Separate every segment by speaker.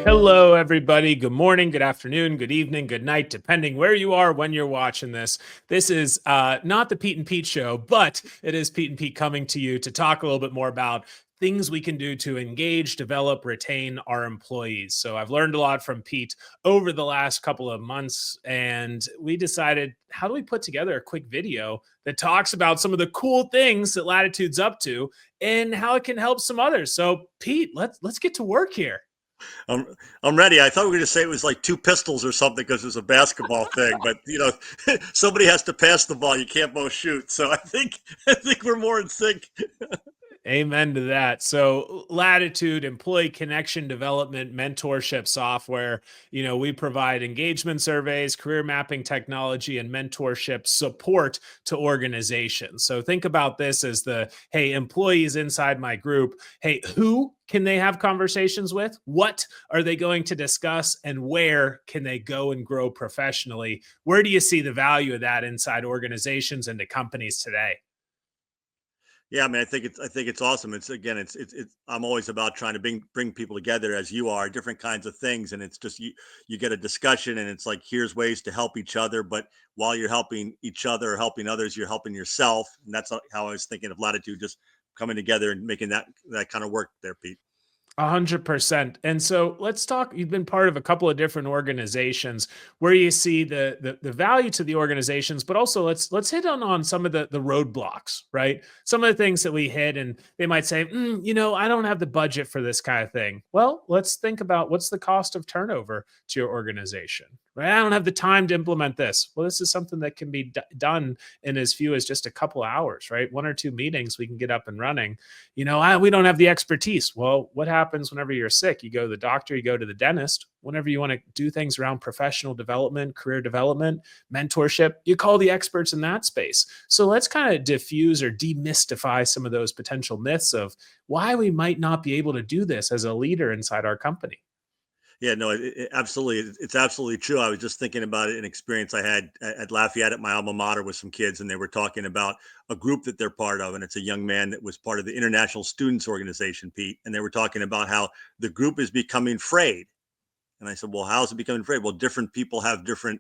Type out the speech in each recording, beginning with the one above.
Speaker 1: Hello, everybody. Good morning, good afternoon, good evening, good night, depending where you are when you're watching this. This is not the Pete and Pete show, but it is Pete and Pete coming to you to talk a little bit more about things we can do to engage, develop, retain our employees. So I've learned a lot from Pete over the last couple of months, and we decided, how do we put together a quick video that talks about some of the cool things that Latitude's up to and how it can help some others? So Pete, let's get to work here.
Speaker 2: I'm I'm ready. I thought we were going to say it was like two pistols or something because it was a basketball thing, but somebody has to pass the ball. You can't both shoot. So I think we're more in sync.
Speaker 1: Amen to that. So, Latitude, employee connection development, mentorship software. We provide engagement surveys, career mapping technology, and mentorship support to organizations. So, think about this as hey, employees inside my group, hey, who can they have conversations with? What are they going to discuss? And where can they go and grow professionally? Where do you see the value of that inside organizations and to companies today?
Speaker 2: Yeah, I mean, I think it's awesome. It's again, it's. I'm always about trying to bring people together as you are, different kinds of things, and it's just you get a discussion, and it's like here's ways to help each other, but while you're helping each other, or helping others, you're helping yourself, and that's how I was thinking of Latitude, just coming together and making that kind of work there, Pete.
Speaker 1: 100%. And so let's talk. You've been part of a couple of different organizations where you see the value to the organizations, but also let's hit on some of the roadblocks, right? Some of the things that we hit, and they might say, I don't have the budget for this kind of thing. Well, let's think about what's the cost of turnover to your organization, right? I don't have the time to implement this. Well, this is something that can be done in as few as just a couple hours, right? One or two meetings, we can get up and running. We don't have the expertise. Well, what happens whenever you're sick? You go to the doctor, you go to the dentist. Whenever you want to do things around professional development, career development, mentorship, you call the experts in that space. So let's kind of diffuse or demystify some of those potential myths of why we might not be able to do this as a leader inside our company.
Speaker 2: Yeah, no, absolutely. It's absolutely true. I was just thinking about it, an experience I had at Lafayette at my alma mater with some kids, and they were talking about a group that they're part of. And it's a young man that was part of the International Students Organization, Pete. And they were talking about how the group is becoming frayed. And I said, well, how's it becoming frayed? Well, different people have different,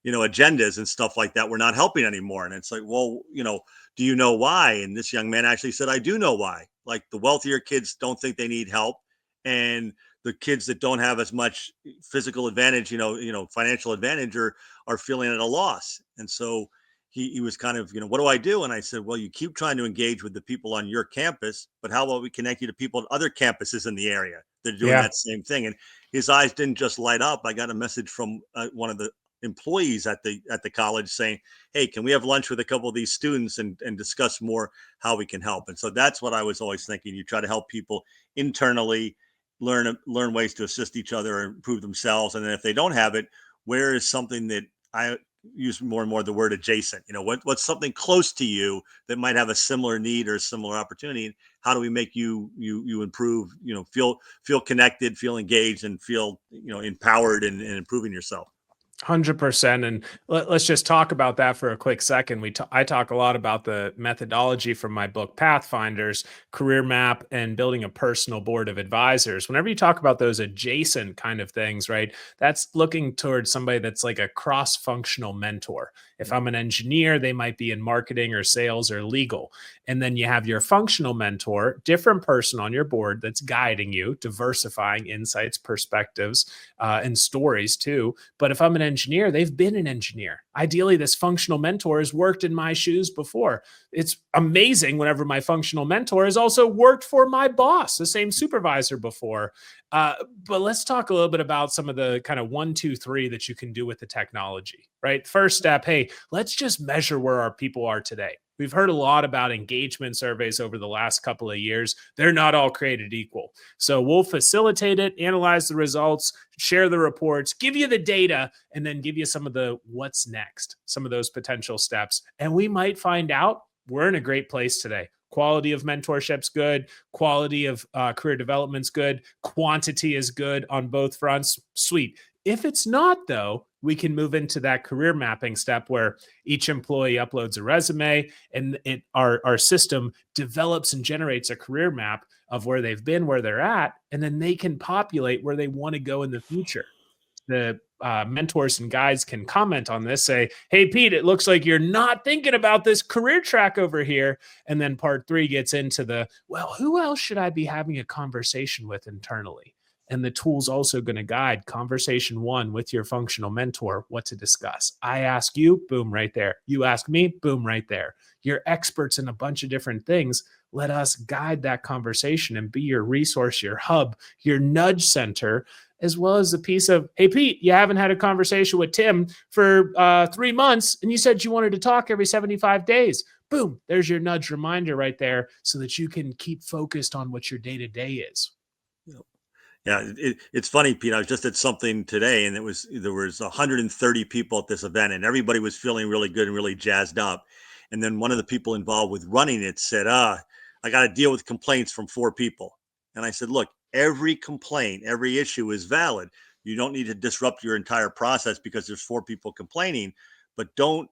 Speaker 2: agendas and stuff like that. We're not helping anymore. And it's like, well, do you know why? And this young man actually said, I do know why. Like the wealthier kids don't think they need help. And the kids that don't have as much physical advantage, financial advantage are feeling at a loss. And so he was kind of, what do I do? And I said, well, you keep trying to engage with the people on your campus, but how about we connect you to people at other campuses in the area that are doing
Speaker 1: Yeah.
Speaker 2: that same thing? And his eyes didn't just light up. I got a message from one of the employees at the college saying, hey, can we have lunch with a couple of these students and discuss more how we can help? And so that's what I was always thinking. You try to help people internally, learn ways to assist each other and improve themselves. And then if they don't have it, where is something that I use more and more the word adjacent? What's something close to you that might have a similar need or a similar opportunity? And how do we make you improve? Feel connected, feel engaged, and feel empowered and improving yourself.
Speaker 1: 100%. And let's just talk about that for a quick second. I talk a lot about the methodology from my book, Pathfinders, career map, and building a personal board of advisors. Whenever you talk about those adjacent kind of things, right, that's looking towards somebody that's like a cross functional mentor. If I'm an engineer, they might be in marketing or sales or legal. And then you have your functional mentor, different person on your board that's guiding you, diversifying insights, perspectives, and stories too. But if I'm an engineer, they've been an engineer. Ideally, this functional mentor has worked in my shoes before. It's amazing whenever my functional mentor has also worked for my boss, the same supervisor before. But let's talk a little bit about some of the kind of one, two, three that you can do with the technology, right? First step, hey, let's just measure where our people are today. We've heard a lot about engagement surveys over the last couple of years. They're not all created equal. So we'll facilitate it, analyze the results, share the reports, give you the data, and then give you some of the what's next, some of those potential steps. And we might find out we're in a great place today. Quality of mentorship's good. Quality of career development's good. Quantity is good on both fronts. Sweet. If it's not, though, we can move into that career mapping step where each employee uploads a resume, and our system develops and generates a career map of where they've been, where they're at, and then they can populate where they want to go in the future. The mentors and guides can comment on this, say, "Hey, Pete, it looks like you're not thinking about this career track over here." And then part three gets into the, well, who else should I be having a conversation with internally? And the tool's also going to guide conversation one with your functional mentor, what to discuss. I ask you, boom, right there. You ask me, boom, right there. You're experts in a bunch of different things. Let us guide that conversation and be your resource, your hub, your nudge center, as well as the piece of, hey, Pete, you haven't had a conversation with Tim for 3 months, and you said you wanted to talk every 75 days. Boom, there's your nudge reminder right there so that you can keep focused on what your day to day is.
Speaker 2: Yeah, it's funny, Pete. I was just at something today, and there was 130 people at this event, and everybody was feeling really good and really jazzed up. And then one of the people involved with running it said, I got to deal with complaints from 4 people." And I said, "Look, every complaint, every issue is valid. You don't need to disrupt your entire process because there's 4 people complaining, but don't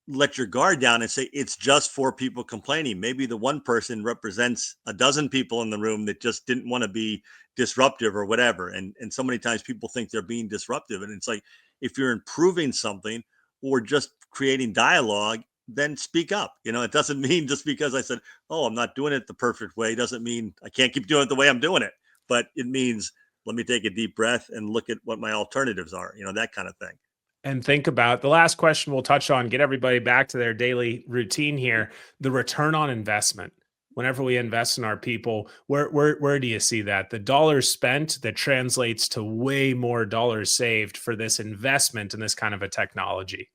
Speaker 2: let your guard down and say it's just 4 people complaining. Maybe the one person represents a dozen people in the room that just didn't want to be disruptive or whatever." And so many times people think they're being disruptive, and it's like, if you're improving something or just creating dialogue, then speak up. It doesn't mean just because I said, "Oh, I'm not doing it the perfect way," doesn't mean I can't keep doing it the way I'm doing it. But it means, let me take a deep breath and look at what my alternatives are, that kind of thing.
Speaker 1: And think about the last question we'll touch on, get everybody back to their daily routine here, the return on investment. Whenever we invest in our people, where do you see that? The dollars spent that translates to way more dollars saved for this investment in this kind of a technology.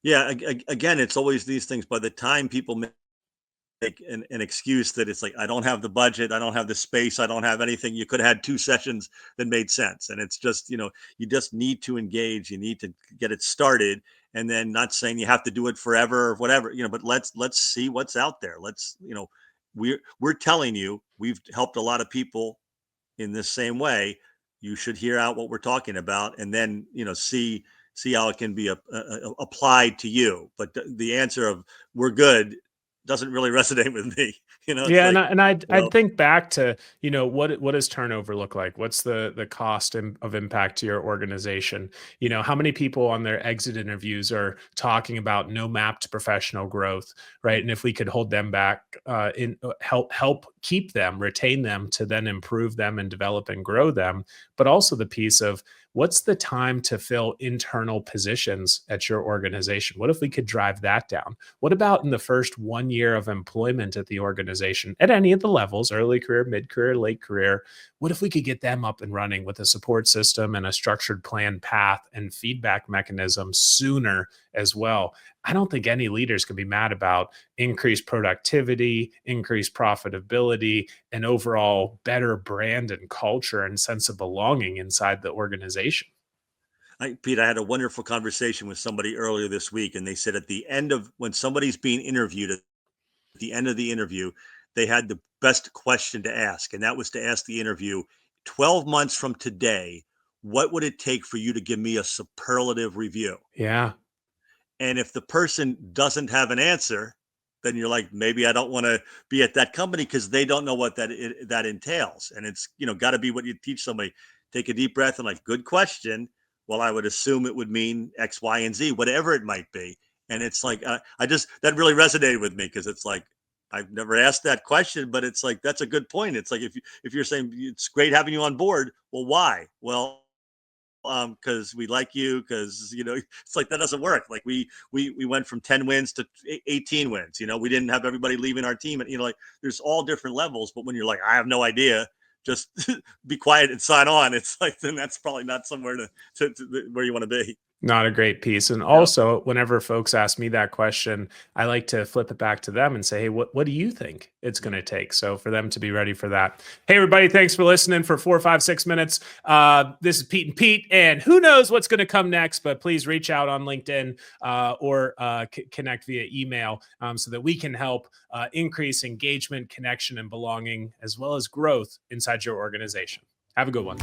Speaker 2: Yeah, again, it's always these things. By the time people make an excuse that it's like, I don't have the budget, I don't have the space, I don't have anything. You could have had 2 sessions that made sense. And it's just, you just need to engage, you need to get it started. And then, not saying you have to do it forever or whatever, but let's see what's out there. We're telling you, we've helped a lot of people in this same way. You should hear out what we're talking about, and then, see how it can be applied to you. But the answer of "we're good" doesn't really resonate with me. It's
Speaker 1: Yeah, and
Speaker 2: like,
Speaker 1: I'd
Speaker 2: well,
Speaker 1: think back to, what does turnover look like? What's the cost of impact to your organization? How many people on their exit interviews are talking about no mapped professional growth, right? And if we could hold them back, help keep them, retain them to then improve them and develop and grow them, but also the piece of, what's the time to fill internal positions at your organization? What if we could drive that down? What about in the first 1 year of employment at the organization at any of the levels, early career, mid career, late career? What if we could get them up and running with a support system and a structured plan path and feedback mechanism sooner as well? I don't think any leaders can be mad about increased productivity, increased profitability, and overall better brand and culture and sense of belonging inside the organization.
Speaker 2: Pete, I had a wonderful conversation with somebody earlier this week, and they said at the end of when somebody's being interviewed, at the end of the interview, they had the best question to ask, and that was to ask the interview, 12 months from today, what would it take for you to give me a superlative review?
Speaker 1: Yeah.
Speaker 2: And if the person doesn't have an answer, then you're like, maybe I don't want to be at that company, because they don't know what that entails. And it's, got to be what you teach somebody. Take a deep breath and, like, good question. Well, I would assume it would mean X, Y, and Z, whatever it might be. And it's like, that really resonated with me, because it's like, I've never asked that question, but it's like, that's a good point. It's like, if you're saying it's great having you on board, well, why? Well, because we like you, because, it's like, that doesn't work. Like, we went from 10 wins to 18 wins. We didn't have everybody leaving our team, and, like, there's all different levels. But when you're like, I have no idea, just be quiet and sign on, it's like, then that's probably not somewhere to where you want to be.
Speaker 1: Not a great piece. And
Speaker 2: Yeah.
Speaker 1: also, whenever folks ask me that question, I like to flip it back to them and say, hey, what do you think it's going to take? So for them to be ready for that. Hey, everybody, thanks for listening for 4, 5, 6 minutes. This is Pete and Pete, and who knows what's going to come next, but please reach out on LinkedIn or connect via email so that we can help increase engagement, connection, and belonging, as well as growth inside your organization. Have a good one.